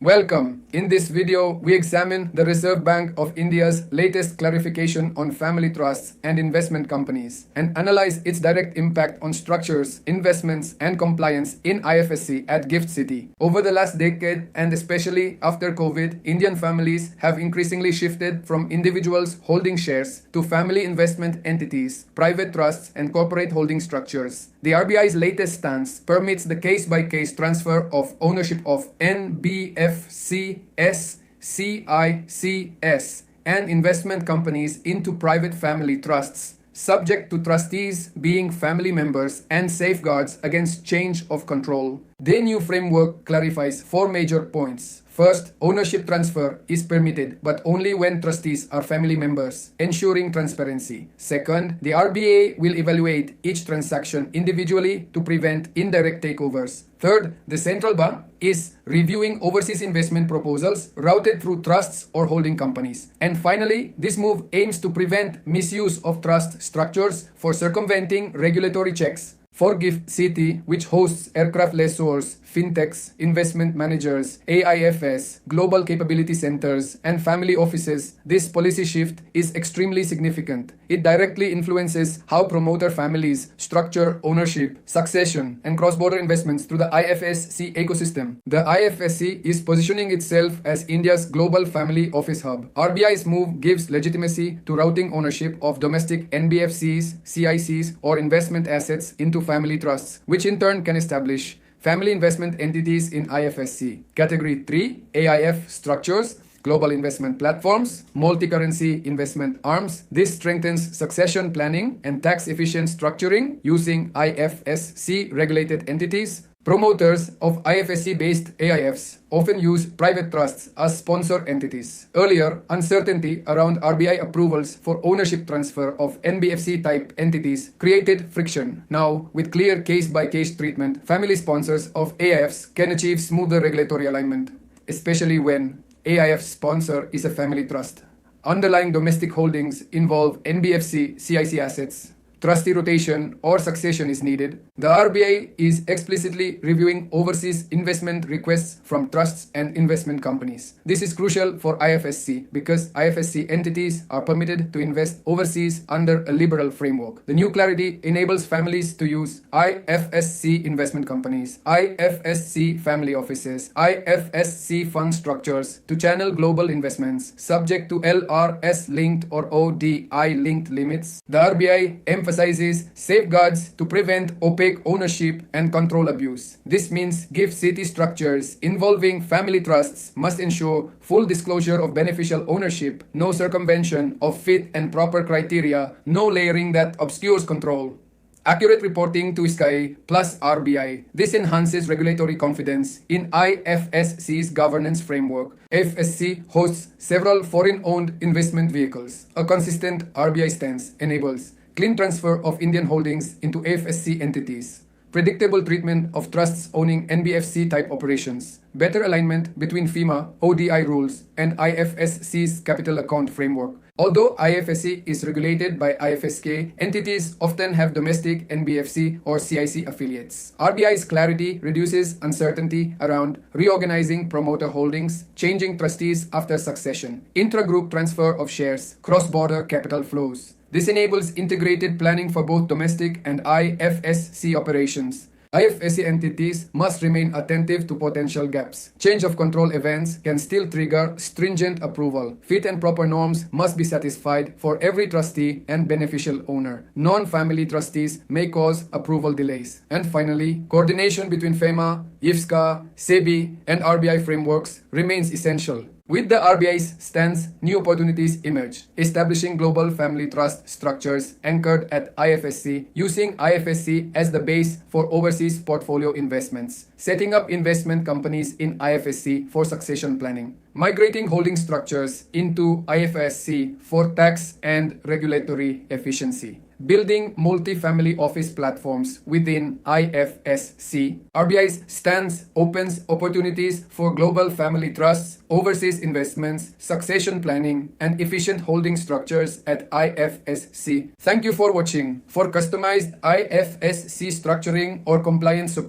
Welcome. In this video, we examine the Reserve Bank of India's latest clarification on family trusts and investment companies and analyze its direct impact on structures, investments, and compliance in IFSC at GIFT City. Over the last decade, and especially after COVID, Indian families have increasingly shifted from individuals holding shares to family investment entities, private trusts, and corporate holding structures. The RBI's latest stance permits the case-by-case transfer of ownership of IFSC GIFT and investment companies into private family trusts, subject to trustees being family members and safeguards against change of control. The new framework clarifies four major points. First, ownership transfer is permitted, but only when trustees are family members, ensuring transparency. Second, the RBI will evaluate each transaction individually to prevent indirect takeovers. Third, the central bank is reviewing overseas investment proposals routed through trusts or holding companies. And finally, this move aims to prevent misuse of trust structures for circumventing regulatory checks. For GIFT City, which hosts aircraft lessors, fintechs, investment managers, AIFs, global capability centers, and family offices, this policy shift is extremely significant. It directly influences how promoter families structure ownership, succession, and cross-border investments through the IFSC ecosystem. The IFSC is positioning itself as India's global family office hub. RBI's move gives legitimacy to routing ownership of domestic NBFCs, CICs, or investment assets into family trusts, which in turn can establish family investment entities in IFSC. Category 3, AIF structures, global investment platforms, multi-currency investment arms. This strengthens succession planning and tax-efficient structuring using IFSC regulated entities. Promoters of IFSC-based AIFs often use private trusts as sponsor entities. Earlier, uncertainty around RBI approvals for ownership transfer of NBFC-type entities created friction. Now, with clear case-by-case treatment, family sponsors of AIFs can achieve smoother regulatory alignment, especially when AIF sponsor is a family trust. Underlying domestic holdings involve NBFC CIC assets. Trustee rotation or succession is needed. The RBI is explicitly reviewing overseas investment requests from trusts and investment companies. This is crucial for IFSC because IFSC entities are permitted to invest overseas under a liberal framework. The new clarity enables families to use IFSC investment companies, IFSC family offices, IFSC fund structures to channel global investments subject to LRS-linked or ODI-linked limits. The RBI emphasizes safeguards to prevent opaque ownership and control abuse. This means GIFT City structures involving family trusts must ensure full disclosure of beneficial ownership, no circumvention of fit and proper criteria, no layering that obscures control. Accurate reporting to SKY plus RBI. This enhances regulatory confidence in IFSC's governance framework. IFSC hosts several foreign-owned investment vehicles. A consistent RBI stance enables clean transfer of Indian holdings into IFSC entities, predictable treatment of trusts owning NBFC-type operations, better alignment between FEMA, ODI rules, and IFSC's capital account framework. Although IFSC is regulated by IFSK, entities often have domestic NBFC or CIC affiliates. RBI's clarity reduces uncertainty around reorganizing promoter holdings, changing trustees after succession, intra-group transfer of shares, cross-border capital flows. This enables integrated planning for both domestic and IFSC operations. IFSC entities must remain attentive to potential gaps. Change of control events can still trigger stringent approval. Fit and proper norms must be satisfied for every trustee and beneficial owner. Non-family trustees may cause approval delays. And finally, coordination between FEMA, IFSC, SEBI, and RBI frameworks remains essential. With the RBI's stance, new opportunities emerge, establishing global family trust structures anchored at IFSC, using IFSC as the base for overseas portfolio investments, setting up investment companies in IFSC for succession planning, migrating holding structures into IFSC for tax and regulatory efficiency, building multi-family office platforms within IFSC. RBI's stance opens opportunities for global family trusts, overseas investments, succession planning, and efficient holding structures at IFSC. Thank you for watching. For customized IFSC structuring or compliance support,